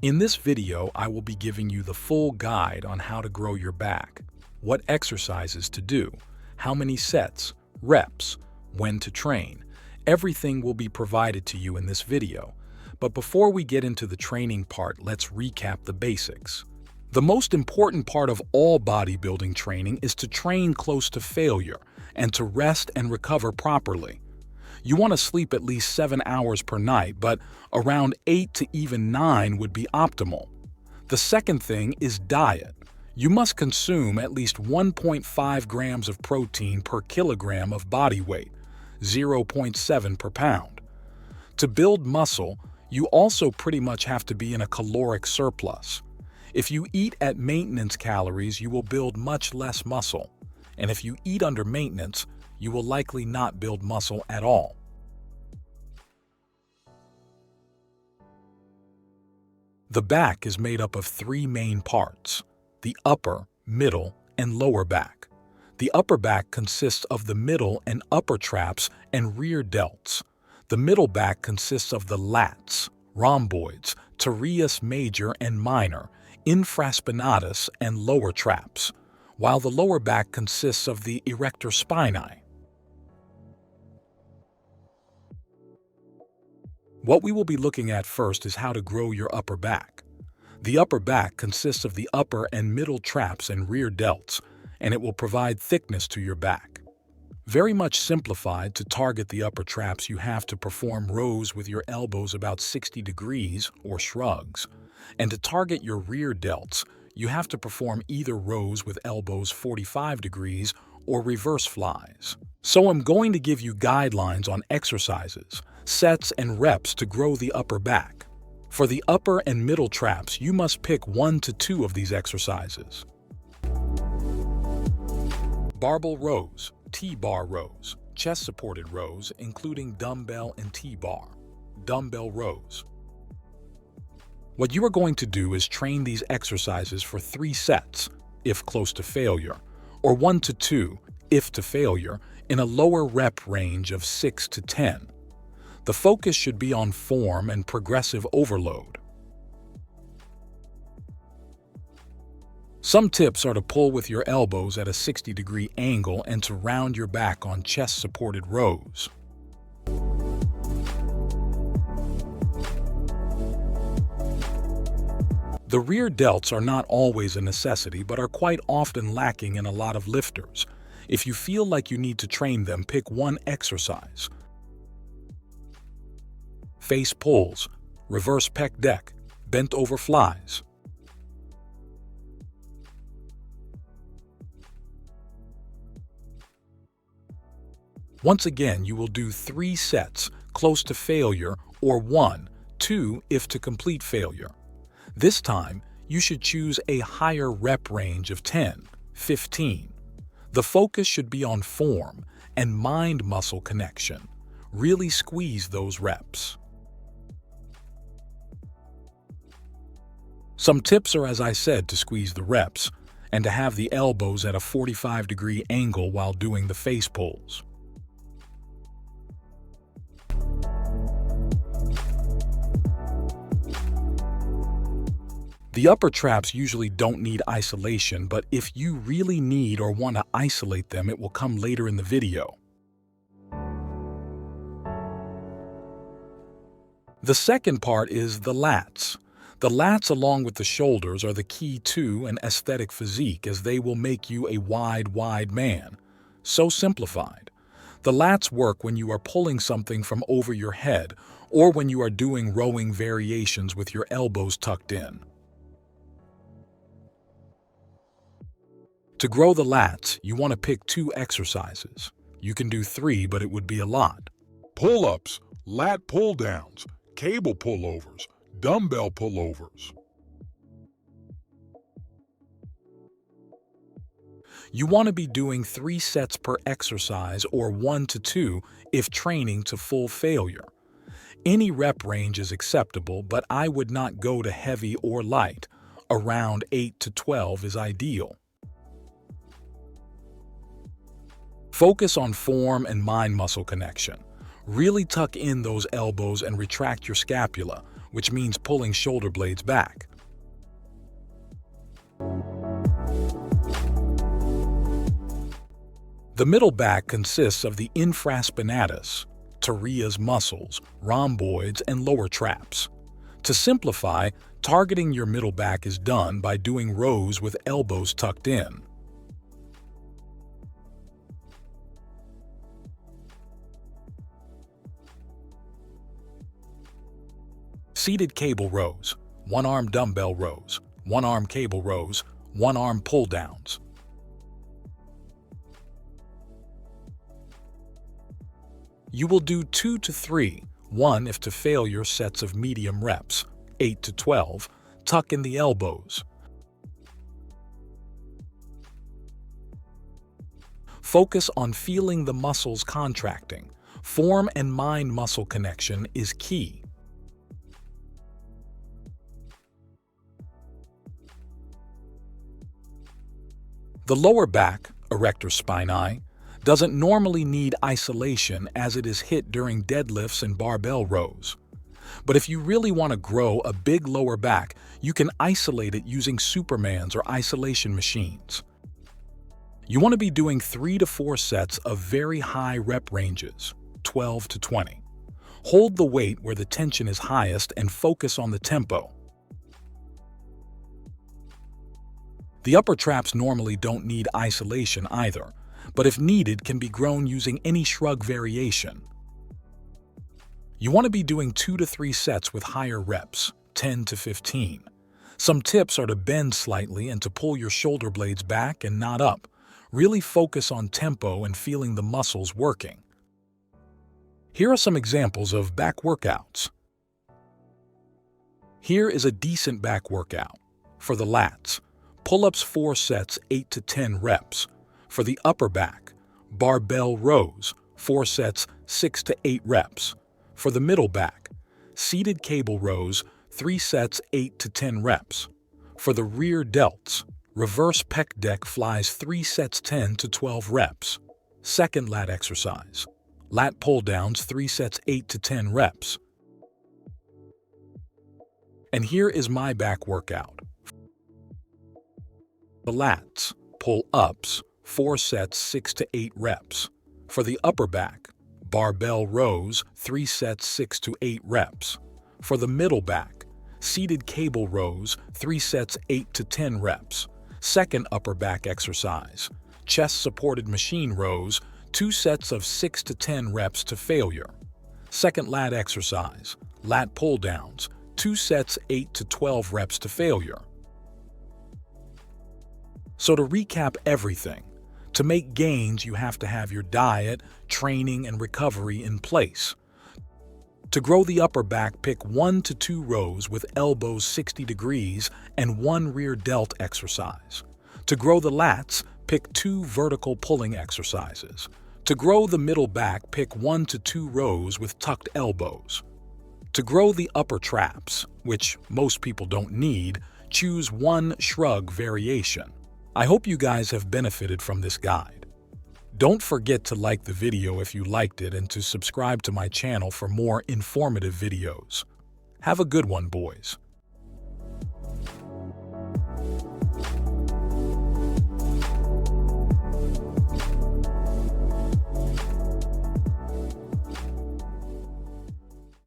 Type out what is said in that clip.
In this video, I will be giving you the full guide on how to grow your back, what exercises to do, how many sets, reps, when to train. Everything will be provided to you in this video. But before we get into the training part, let's recap the basics. The most important part of all bodybuilding training is to train close to failure and to rest and recover properly. You want to sleep at least 7 hours per night, but around 8 to even 9 would be optimal. The second thing is diet. You must consume at least 1.5 grams of protein per kilogram of body weight, 0.7 per pound. To build muscle, you also pretty much have to be in a caloric surplus. If you eat at maintenance calories, you will build much less muscle. And if you eat under maintenance, you will likely not build muscle at all. The back is made up of 3 main parts: the upper, middle, and lower back. The upper back consists of the middle and upper traps and rear delts. The middle back consists of the lats, rhomboids, teres major and minor, infraspinatus, and lower traps, while the lower back consists of the erector spinae. What we will be looking at first is how to grow your upper back. The upper back consists of the upper and middle traps and rear delts, and it will provide thickness to your back. Very much simplified, to target the upper traps, you have to perform rows with your elbows about 60 degrees or shrugs. And to target your rear delts, you have to perform either rows with elbows 45 degrees or reverse flies. So I'm going to give you guidelines on exercises, sets, and reps to grow the upper back. For the upper and middle traps, you must pick 1 to 2 of these exercises. Barbell rows, T-bar rows, chest-supported rows, including dumbbell and T-bar, dumbbell rows. What you are going to do is train these exercises for 3 sets, if close to failure, or 1 to 2, if to failure, in a lower rep range of 6 to 10. The focus should be on form and progressive overload. Some tips are to pull with your elbows at a 60-degree angle and to round your back on chest-supported rows. The rear delts are not always a necessity, but are quite often lacking in a lot of lifters. If you feel like you need to train them, pick 1 exercise. Face pulls, reverse pec deck, bent over flies. Once again, you will do 3 sets, close to failure, or 1, 2 if to complete failure. This time, you should choose a higher rep range of 10, 15. The focus should be on form and mind-muscle connection. Really squeeze those reps. Some tips are, as I said, to squeeze the reps and to have the elbows at a 45-degree angle while doing the face pulls. The upper traps usually don't need isolation, but if you really need or want to isolate them, it will come later in the video. The second part is the lats. The lats, along with the shoulders, are the key to an aesthetic physique, as they will make you a wide man. So simplified. The lats work when you are pulling something from over your head or when you are doing rowing variations with your elbows tucked in. To grow the lats, you want to pick 2 exercises. You can do 3, but it would be a lot. Pull-ups, lat pull-downs, cable pullovers, dumbbell pullovers. You want to be doing 3 sets per exercise, or 1 to 2 if training to full failure. Any rep range is acceptable, but I would not go to heavy or light. Around 8 to 12 is ideal. Focus on form and mind-muscle connection. Really tuck in those elbows and retract your scapula, which means pulling shoulder blades back. The middle back consists of the infraspinatus, Taria's muscles, rhomboids, and lower traps. To simplify, targeting your middle back is done by doing rows with elbows tucked in. Seated cable rows, one-arm dumbbell rows, one-arm cable rows, one-arm pull-downs. You will do 2 to 3, 1 if to failure sets of medium reps, 8 to 12, tuck in the elbows. Focus on feeling the muscles contracting. Form and mind muscle connection is key. The lower back, erector spinae, doesn't normally need isolation as it is hit during deadlifts and barbell rows. But if you really want to grow a big lower back, you can isolate it using Supermans or isolation machines. You want to be doing 3 to 4 sets of very high rep ranges, 12 to 20. Hold the weight where the tension is highest and focus on the tempo. The upper traps normally don't need isolation either, but if needed can be grown using any shrug variation. You want to be doing 2 to 3 sets with higher reps, 10 to 15. Some tips are to bend slightly and to pull your shoulder blades back and not up. Really focus on tempo and feeling the muscles working. Here are some examples of back workouts. Here is a decent back workout. For the lats, pull-ups 4 sets, 8 to 10 reps. For the upper back, barbell rows, 4 sets, 6 to 8 reps. For the middle back, seated cable rows, 3 sets, 8 to 10 reps. For the rear delts, reverse pec deck flies 3 sets, 10 to 12 reps. Second lat exercise, lat pull downs, 3 sets, 8 to 10 reps. And here is my back workout. The lats, pull-ups, 4 sets, 6 to 8 reps. For the upper back, barbell rows, 3 sets, 6 to 8 reps. For the middle back, seated cable rows, 3 sets, 8 to 10 reps. Second upper back exercise, chest-supported machine rows, 2 sets of 6 to 10 reps to failure. Second lat exercise, lat pull-downs, 2 sets, 8 to 12 reps to failure. So to recap everything, to make gains, you have to have your diet, training, and recovery in place. To grow the upper back, pick 1 to 2 rows with elbows 60 degrees and 1 rear delt exercise. To grow the lats, pick 2 vertical pulling exercises. To grow the middle back, pick 1 to 2 rows with tucked elbows. To grow the upper traps, which most people don't need, choose 1 shrug variation. I hope you guys have benefited from this guide. Don't forget to like the video if you liked it and to subscribe to my channel for more informative videos. Have a good one, boys.